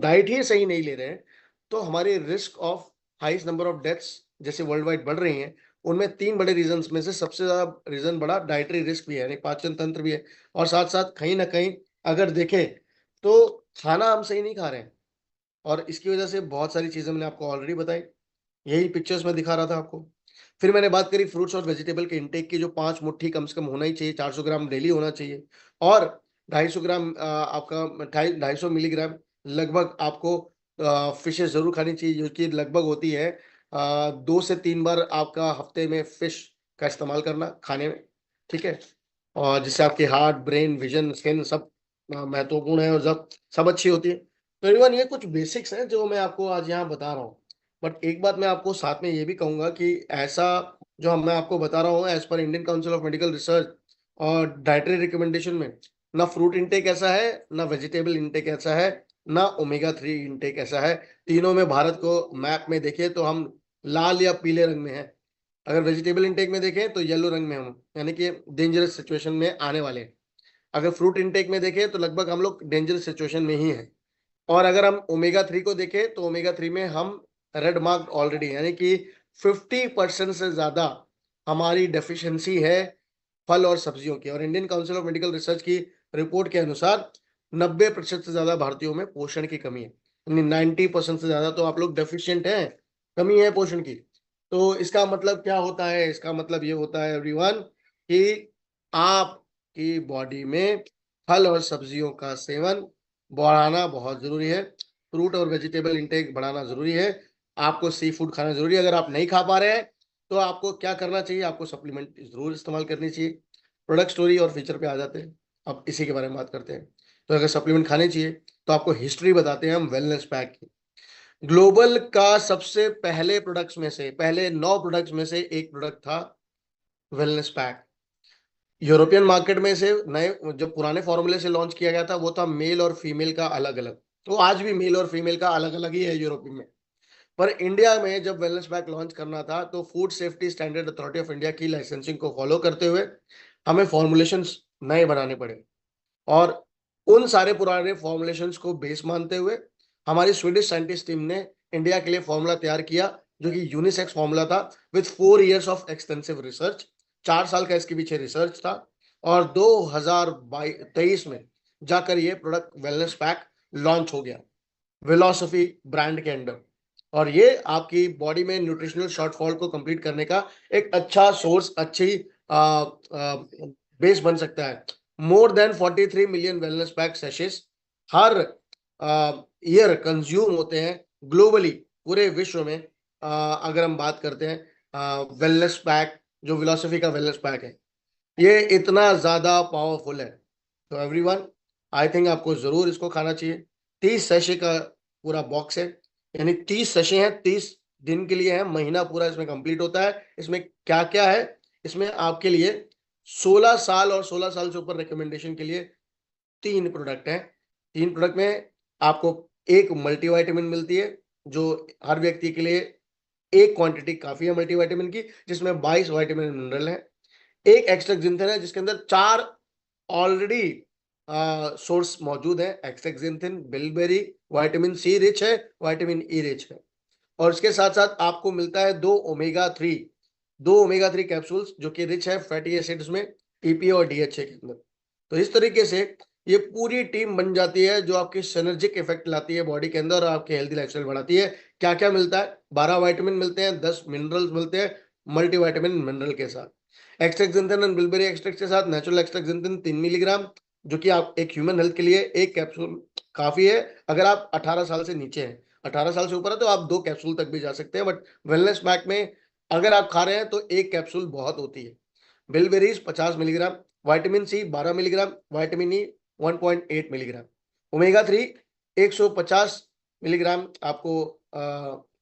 Diet ही सही नहीं ले रहे हैं तो हमारे risk of highest number of deaths जैसे वर्ल्ड वाइड बढ़ रही हैं, उनमें 3 बड़े रीजंस में से सबसे ज़्यादा रीजन बड़ा डाइटरी रिस्क भी है, यानी पाचन तंत्र भी है और साथ-साथ कहीं न कहीं अगर देखें तो खाना हम सही नहीं खा रहे हैं और इसकी वजह से बहुत सारी चीज़ें मैंने आपको ऑलरेडी बताई। यही पिक्चर्स में दिखा रहा था आपको। फिर मैंने बात करी फ्रूट्स और वेजिटेबल के इंटेक की जो 5 मुट्ठी कम से कम होना ही चाहिए, 400 ग्राम डेली होना चाहिए और 250 ग्राम आपका ढाई 250 मिलीग्राम लगभग आपको फिशेज़ ज़रूर खानी चाहिए, जो कि लगभग होती है 2 से 3 बार आपका हफ्ते में फिश का इस्तेमाल करना खाने में, ठीक है? और जिससे आपके हार्ट, ब्रेन, विज़न, स्किन सब महत्वपूर्ण है और सब अच्छी होती है। तो एवरीवन ये कुछ बेसिक्स हैं जो मैं आपको आज यहाँ बता रहा हूँ। बट एक बात मैं आपको साथ में ये भी कहूँगा कि ऐसा जो मैं आपको बता रहा हूँ as per Indian council of medical research और डाइटरी रिकमेंडेशन में, ना फ्रूट इंटेक ऐसा है, ना वेजिटेबल इंटेक ऐसा है, ना ओमेगा 3 इंटेक ऐसा है। तीनों में भारत को मैप में देखें तो हम लाल या पीले रंग में हैं। अगर वेजिटेबल इंटेक में देखें तो येलो रंग में हम, यानी कि डेंजरस सिचुएशन में आने वाले हैं। अगर फ्रूट इंटेक में देखें तो लगभग हम लोग डेंजरस सिचुएशन में ही हैं। और अगर हम ओमेगा 3 को देखें तो ओमेगा 3 में हम रेड मार्क्ड ऑलरेडी, यानी कि 50% से ज़्यादा हमारी डेफिशिएंसी है फल और सब्जियों की। और Indian council of medical research की रिपोर्ट के अनुसार 90% से ज़्यादा भारतीयों में पोषण की कमी है। यानी 90% से ज़्यादा तो आप लोग डेफिशिएंट हैं, कमी है पोषण की। तो इसका मतलब क्या होता है? इसका मतलब ये होता है एवरीवन कि आपकी बॉडी में फल और सब्जियों का सेवन बढ़ाना बहुत ज़रूरी है। फ्रूट और वेजिटेबल इंटेक बढ़ाना ज़रूरी है। आपको सी फूड खाना ज़रूरी है। अगर आप नहीं खा पा रहे हैं, तो आपको क्या करना चाहिए? आपको सप्लीमेंट ज़रूर इस्तेमाल करनी चाहिए। प्रोडक्ट स्टोरी और फीचर पे आ जाते हैं। अब इसी के बारे में बात करते हैं। तो अगर सप्लीमेंट खाने चाहिए, तो आपको हिस्ट्री बताते हैं हम वेलनेस पैक की। ग्लोबल का सबसे पहले प्रोडक्ट्स में से, पहले 9 प्रोडक्ट्स में से एक प्रोडक्ट था वेलनेस पैक। यूरोपियन मार्केट में से नए जब पुराने फॉर्मूले से लॉन्च किया गया था, वो था मेल और फीमेल का अलग-अलग। तो आज भी मेल और फीमेल का अलग-अलग ही है यूरोप में। पर इंडिया में जब वेलनेस पैक लॉन्च करना था, तो food safety standard authority of India की लाइसेंसिंग को फॉलो करते हुए हमें फॉर्मुलेशंस नए बनाने पड़े। और उन सारे पुराने फॉर्मुलेशंस को बेस मानते हुए हमारी स्वीडिश साइंटिस्ट टीम ने इंडिया के लिए फॉर्मूला तैयार किया, जो कि यूनिसेक्स फॉर्मूला था with 4 years of extensive research. 4 साल का इसके पीछे रिसर्च था और 2023 में जाकर ये प्रोडक्ट वेलनेस पैक लॉन्च हो गया वेलोसिटी ब्रांड के अंडर। और ये आपकी बॉडी में न्यूट्रिशनल शॉर्टफॉल को कंप्लीट करने का एक अच्छा सोर्स, अच्छी बेस बन सकता है। More than 43 million wellness pack सेशेस हर ईयर कंज्यूम होते हैं ग्लोबली, पूरे विश्व में। अगर हम बात करते हैं वेलनेस पैक, जो वेलोसिटी का वेलनेस पैक है, ये इतना ज़्यादा पावरफुल है। तो एवरीवन, आई थिंक आपको ज़रूर इसको खाना चाहिए। 30 सैशे का पूरा बॉक्स है, यानी 30 सैशे हैं, 30 दिन के लिए है, महीना पूरा इसमें कंप्लीट होता है। इसमें क्या-क्या है? इसमें आपके लिए 16 साल और 16 साल से ऊपर रिकमेंडेशन के लिए 3 प्रोडक्ट हैं। 3 प्रोडक्ट में आपको एक मल्टीविटामिन मिलती है, जो हर व्यक्ति के लिए एक क्वांटिटी काफ़ी है मल्टीविटामिन की, जिसमें 22 विटामिन मिनरल हैं। एक एक्स्ट्राक्जिंथिन है जिसके अंदर 4 ऑलरेडी सोर्स मौजूद है। एक्स्ट्राक्जिंथिन, बिलबेरी, विटामिन सी रिच है, विटामिन ई रिच है। और इसके साथ-साथ आपको मिलता है 2 ओमेगा 3, 2 ओमेगा 3 कैप्सूल्स जो कि रिच है फैटी एसिड्स में, ईपीए और डीएचए के अंदर। तो इस तरीके से ये पूरी टीम बन जाती है जो आपकी सिनर्जिक इफेक्ट लाती है बॉडी के अंदर और आपकी हेल्दी लाइफस्टाइल बढ़ाती है। क्या-क्या मिलता है? 12 विटामिन मिलते हैं, 10 मिनरल्स मिलते हैं, मल्टीविटामिन मिनरल के साथ। एक्स्ट्राक्जिंथिन एंड बिलबेरी एक्सट्रैक्ट के साथ नेचुरल एक्स्ट्राक्जिंथिन 3 मिलीग्राम, जो कि आप एक ह्यूमन हेल्थ के लिए एक कैप्सूल काफ़ी है। अगर आप 18 साल से नीचे हैं, 18 साल से ऊपर है तो आप 2 कैप्सूल तक भी जा सकते हैं, बट वेलनेस पैक में अगर आप खा रहे हैं तो 1 कैप्सूल बहुत होती है। Bilberries 50 milligram, vitamin C 12 milligram, vitamin E 1.8 milligram, omega 3 150 milligram आपको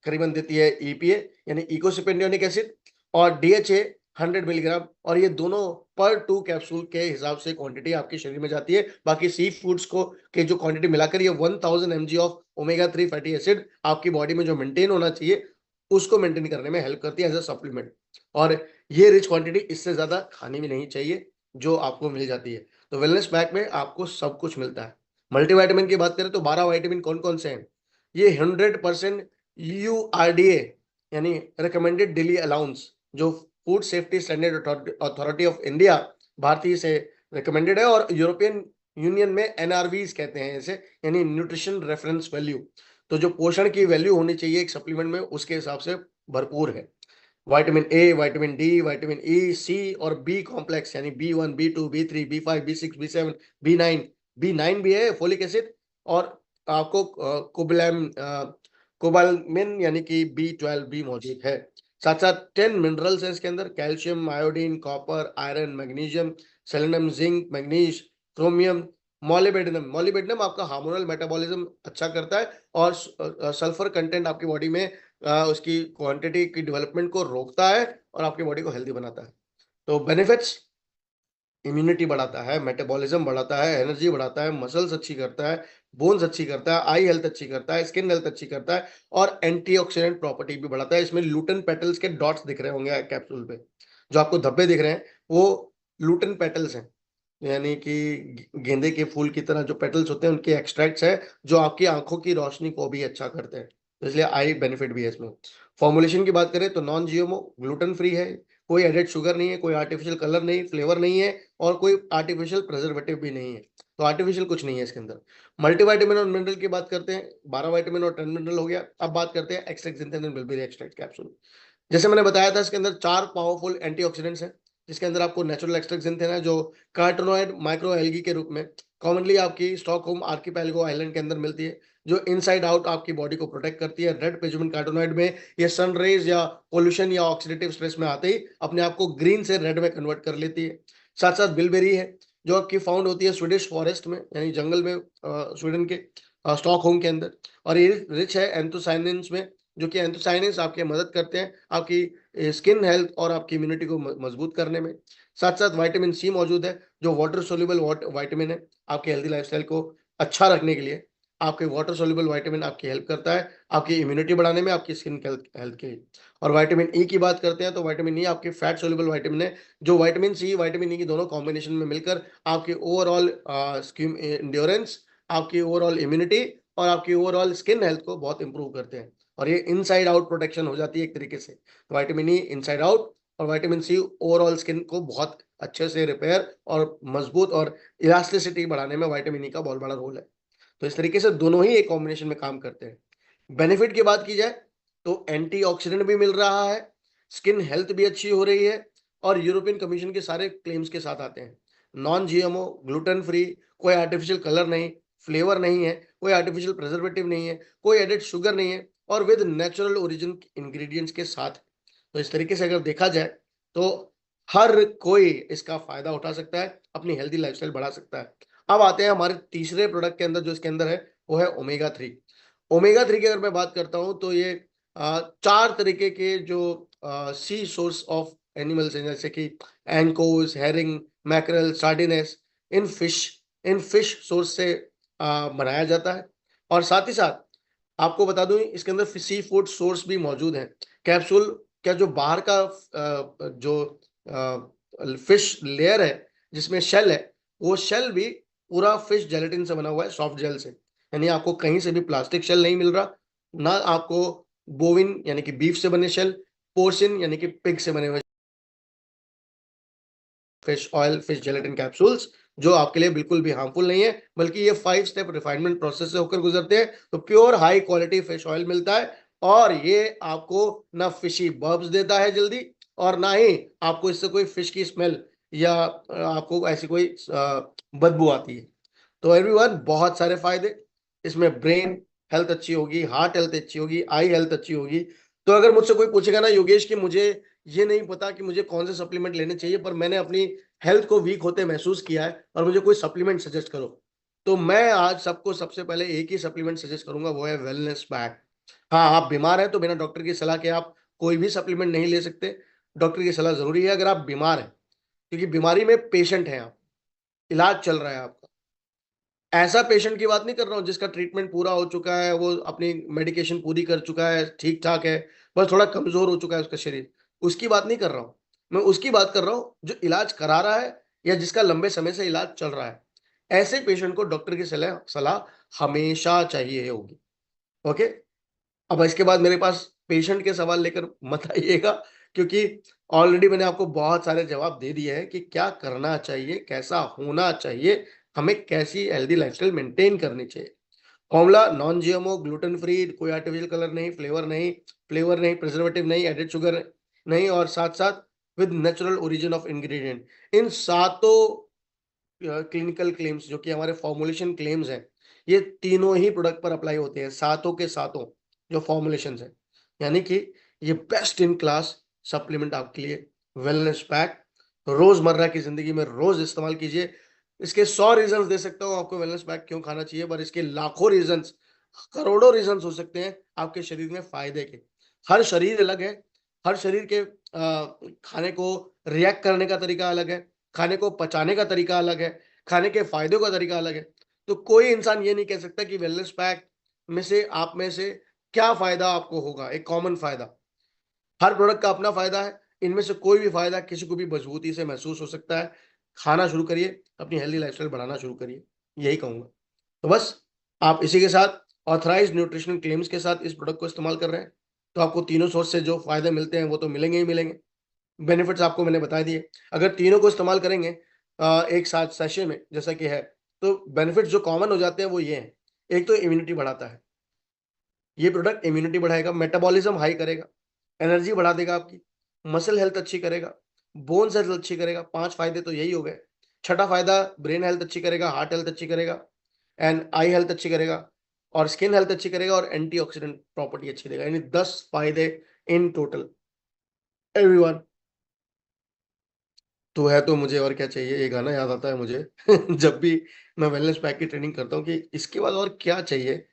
करीबन देती है ईपीए यानी इकोसिपेंडियोनिक एसिड, और डीएचए 100 मिलीग्राम। और ये दोनों पर 2 कैप्सूल के हिसाब से क्वांटिटी आपके शरीर में जाती है। बाकी सी फूड्स को के जो क्वांटिटी मिलाकर ये 1000 mg of omega 3 fatty acid आपकी बॉडी में जो मेंटेन होना चाहिए, उसको मेंटेन करने में हेल्प करती है एज अ सप्लीमेंट। और ये रिच क्वांटिटी इससे ज़्यादा खानी भी नहीं चाहिए, जो आपको मिल जाती है। तो वेलनेस पैक में आपको सब कुछ मिलता है। मल्टीविटामिन की बात करें तो 12 विटामिन कौन कौन से हैं? ये 100% URDA यानी रिकमेंडेड डेली अलाउंस, जो food safety standard authority of India भारतीय से रिकमेंडेड है, और यूरोपियन यूनियन में NRVs कहते हैं इसे, यानी न्यूट्रिशन रेफरेंस वैल्यू। तो जो पोषण की वैल्यू होनी चाहिए एक सप्लीमेंट में, उसके हिसाब से भरपूर है। Vitamin A, vitamin D, vitamin E, C और बी कॉम्प्लेक्स यानी B1, B2, B3, B5, B6, B7, B9 भी है फोलिक एसिड, और आपको कोबालमिन यानी कि B12 भी मौजूद है। साथ साथ 10 मिनरल्स है इसके अंदर, calcium, iodine, copper, iron, magnesium, selenium, zinc, manganese, chromium, molybdenum. Molybdenum आपका हार्मोनल मेटाबॉलिज्म अच्छा करता है, और सल्फर कंटेंट आपकी बॉडी में उसकी क्वांटिटी की डेवलपमेंट को रोकता है और आपकी बॉडी को हेल्दी बनाता है। तो बेनिफिट्स, इम्यूनिटी बढ़ाता है, मेटाबॉलिज्म बढ़ाता है, एनर्जी बढ़ाता है, मसल्स अच्छी करता है, बोन्स अच्छी करता है, आई हेल्थ अच्छी करता है, स्किन हेल्थ अच्छी करता है, और एंटीऑक्सीडेंट प्रॉपर्टी भी बढ़ाता है। इसमें लूटन पेटल्स के डॉट्स दिख रहे होंगे कैप्सूल पे, जो आपको धब्बे दिख रहे हैं वो लूटन पेटल्स हैं, यानी कि गेंदे के फूल की तरह जो पेटल्स होते हैं उनके एक्सट्रैक्ट्स है, जो आपकी आंखों की रोशनी को भी अच्छा करते हैं, तो इसलिए आई बेनिफिट भी है इसमें। फॉर्मुलेशन की बात करें तो नॉन जीएमओ, ग्लूटेन फ्री है, कोई एडेड शुगर नहीं है, कोई आर्टिफिशियल कलर नहीं, फ्लेवर नहीं है, और कोई आर्टिफिशियल प्रिजर्वेटिव भी नहीं है, तो आर्टिफिशियल कुछ नहीं है इसके अंदर। मल्टीविटामिन और मिनरल की बात करते हैं, 12 विटामिन और 10 मिनरल हो गया। अब बात करते हैं एक्सट्रैक्ट जिंथेन एंड बिलबेरी एक्सट्रैक्ट कैप्सूल। जैसे मैंने बताया था, इसके अंदर 4 पावरफुल एंटीऑक्सीडेंट्स हैं, जिसके अंदर आपको नेचुरल एक्सट्रैक्ट जिंथेन है, जो कार्टिनोइड माइक्रोएल्गी के रूप में कॉमनली आपकी स्टॉकहोम आर्किपेलागो आइलैंड के अंदर मिलती है, जो इनसाइड आउट आपकी बॉडी को प्रोटेक्ट करती है। रेड पिगमेंट कार्टिनोइड में ये सन रेज या पोल्यूशन या ऑक्सीडेटिव स्ट्रेस में आते ही अपने आप को ग्रीन से रेड में कन्वर्ट कर लेती है। साथ साथ बिलबेरी है, जो आपकी फाउंड होती है स्वीडिश फॉरेस्ट में, यानी जंगल में, स्वीडन के स्टॉकहोम के अंदर, और ये रिच है एंथोसाइनिन्स में, जो कि एंथोसाइनिन्स आपकी मदद करते हैं आपकी स्किन हेल्थ और आपकी इम्यूनिटी को मजबूत करने में। साथ साथ विटामिन सी मौजूद है, जो वाटर सोल्यूबल विटामिन है, आपके हेल्दी लाइफस्टाइल को अच्छा रखने के लिए आपके वाटर सोल्यूबल विटामिन आपकी हेल्प करता है, आपकी इम्यूनिटी बढ़ाने में, आपकी स्किन हेल्थ के लिए। और विटामिन ई की बात करते हैं तो विटामिन ई आपके फैट सोल्यूबल विटामिन है, जो विटामिन सी विटामिन ई की दोनों कॉम्बिनेशन में मिलकर आपकी ओवरऑल स्किन एंड्योरेंस, आपकी ओवरऑल इम्यूनिटी और आपकी ओवरऑल स्किन हेल्थ को बहुत इंप्रूव करते हैं, और ये इनसाइड आउट प्रोटेक्शन हो जाती है एक तरीके से। विटामिन ई इनसाइड आउट और विटामिन सी ओवरऑल स्किन को बहुत अच्छे से रिपेयर और मजबूत और इलास्टिसिटी बढ़ाने में विटामिन ई का बहुत बड़ा रोल है। तो इस तरीके से दोनों ही एक कॉम्बिनेशन में काम करते हैं। बेनिफिट की बात की जाए तो एंटीऑक्सीडेंट भी मिल रहा है, स्किन हेल्थ भी अच्छी हो रही है, और यूरोपियन कमीशन के सारे क्लेम्स के साथ आते हैं। नॉन जीएमओ, ग्लूटेन फ्री, कोई आर्टिफिशियल कलर नहीं, फ्लेवर नहीं है, कोई आर्टिफिशियल प्रिजर्वेटिव नहीं है, कोई एडेड शुगर नहीं है, और विद नेचुरल ओरिजिन इंग्रेडिएंट्स के साथ। तो इस तरीके से अगर देखा जाए तो हर कोई इसका फायदा उठा सकता है, अपनी हेल्दी लाइफस्टाइल बढ़ा सकता है। अब आते हैं हमारे तीसरे प्रोडक्ट के अंदर, जो इसके अंदर है वो है ओमेगा 3। ओमेगा 3 की अगर मैं बात करता हूं तो ये 4 तरीके के जो सी सोर्स ऑफ एनिमल्स हैं, जैसे कि एंकोस, हेरिंग, मैकरल, सार्डिनेस, इन फिश इन फिश सोर्स से बनाया जाता है। और साथ ही साथ आपको बता दूं, इसके अंदर सी फूड सोर्स भी मौजूद है। कैप्सूल क्या, जो बाहर का जो फिश लेयर है जिसमें शेल है, वो शेल भी पूरा फिश जेलेटिन से बना हुआ है, सॉफ्ट जेल से, यानी आपको कहीं से भी प्लास्टिक शेल नहीं मिल रहा, ना आपको बोविन यानी कि बीफ से बने शेल, पोर्सिन यानी कि पिग से बने हुए fish oil, fish gelatin capsules, जो आपके लिए बिल्कुल भी हार्मफुल नहीं है, बल्कि ये 5 स्टेप रिफाइनमेंट प्रोसेस से होकर गुजरते हैं, तो pure high quality fish oil मिलता है, और ये आपको ना फिशी बर्ब्स देता है जल्दी, और ना ही आपको इससे कोई फिश की स्मेल या आपको ऐसी कोई बदबू आती है। तो एवरीवन, बहुत सारे फायदे इसमें, ब्रेन हेल्थ अच्छी होगी, हार्ट हेल्थ अच्छी होगी, आई हेल्थ अच्छी होगी। तो अगर मुझसे कोई पूछेगा ना योगेश कि मुझे ये नहीं पता कि मुझे कौन से सप्लीमेंट लेने चाहिए, पर मैंने अपनी हेल्थ को वीक होते महसूस किया है और मुझे कोई सप्लीमेंट सजेस्ट करो, तो मैं आज सबको सबसे पहले एक ही सप्लीमेंट सजेस्ट करूंगा, वो है वेलनेस पैक। हाँ, आप बीमार हैं तो बिना डॉक्टर की सलाह के आप कोई भी सप्लीमेंट नहीं ले सकते, डॉक्टर की सलाह जरूरी है अगर आप बीमार हैं, क्योंकि बीमारी में पेशेंट हैं आप, इलाज चल रहा है आपका। ऐसा पेशेंट की बात नहीं कर रहा हूँ जिसका ट्रीटमेंट पूरा हो चुका है, वो अपनी मेडिकेशन पूरी कर चुका है, ठीक ठाक है, बस थोड़ा कमजोर हो चुका है उसका शरीर, उसकी बात नहीं कर रहा हूँ। मैं उसकी बात कर रहा हूँ जो इलाज करा रहा है या जिसका लंबे समय से इलाज चल रहा है। ऐसे पेशेंट को डॉक्टर की सलाह सलाह हमेशा चाहिए होगी। ओके, अब इसके बाद मेरे पास पेशेंट के सवाल लेकर मत आइएगा, क्योंकि ऑलरेडी मैंने आपको बहुत सारे जवाब दे दिए हैं कि क्या करना चाहिए, कैसा होना चाहिए, हमें कैसी हेल्दी लाइफस्टाइल मेंटेन करनी चाहिए। Formula non GMO, gluten free, कोई आर्टिफिशियल कलर नहीं, फ्लेवर नहीं, प्रिजर्वेटिव नहीं, एडेड शुगर नहीं, और साथ-साथ with natural origin of ingredient. इन सातों क्लिनिकल क्लेम्स जो कि हमारे फॉर्मुलेशन क्लेम्स हैं, ये तीनों ही प्रोडक्ट पर अप्लाई होते हैं, सातों के सातों जो फॉर्मुलेशंस हैं। यानी कि ये बेस्ट इन क्लास सप्लीमेंट आपके लिए वेलनेस पैक रोजमर्रा की जिंदगी में रोज इस्तेमाल कीजिए। इसके 100 रीजंस दे सकता हूँ आपको वेलनेस पैक क्यों खाना चाहिए, पर इसके लाखों रीजंस, करोड़ों रीजंस हो सकते हैं आपके शरीर में फायदे के। हर शरीर अलग है, हर शरीर के खाने को रिएक्ट करने का तरीका अलग है, खाने को पचाने का तरीका अलग है, खाने के फ़ायदों का तरीका अलग है। तो कोई इंसान ये नहीं कह सकता कि वेलनेस पैक में से क्या फ़ायदा आपको होगा, एक कॉमन फ़ायदा। हर प्रोडक्ट का अपना फ़ायदा है, इनमें से कोई भी फ़ायदा किसी को भी मज़बूती से महसूस हो सकता है। खाना शुरू करिए, अपनी हेल्दी लाइफ़स्टाइल बढ़ाना शुरू करिए, यही कहूँगा। तो बस आप इसी के साथ ऑथराइज़्ड न्यूट्रिशनल क्लेम्स के साथ इस प्रोडक्ट को इस्तेमाल कर रहे हैं, तो आपको तीनों सोर्स से जो फ़ायदे मिलते हैं, वो तो मिलेंगे ही मिलेंगे। बेनिफिट्स आपको मैंने बता दिए। अगर तीनों को इस्तेमाल करेंगे एक साथ सेशन में जैसा कि है, तो बेनिफिट्स जो कॉमन हो जाते हैं वो ये हैं। एक तो इम्यूनिटी बढ़ाता है। ये प्रोडक्ट इम्यूनिटी बढ़ाएगा, मेटाबॉलिज्म हाई करेगा, एनर्जी बढ़ा देगा आपकी, मसल हेल्थ अच्छी करेगा, बोन्स हेल्थ अच्छी करेगा। 5 फ़ायदे तो यही हो गए। छठा फ़ायदा ब्रेन हेल्थ अच्छी करेगा, हार्ट हेल्थ अच्छी करेगा एंड आई हेल्थ अच्छी करेगा और स्किन हेल्थ अच्छी करेगा और एंटीऑक्सीडेंट प्रॉपर्टी अच्छी देगा। यानी 10 फ़ायदे इन टोटल एवरीवन। तो है तो मुझे और क्या चाहिए, ये गाना याद आता है मुझे जब भी मैं वेलनेस पैक की ट्रेनिंग करता हूँ कि इसके बाद और क्या चाहिए।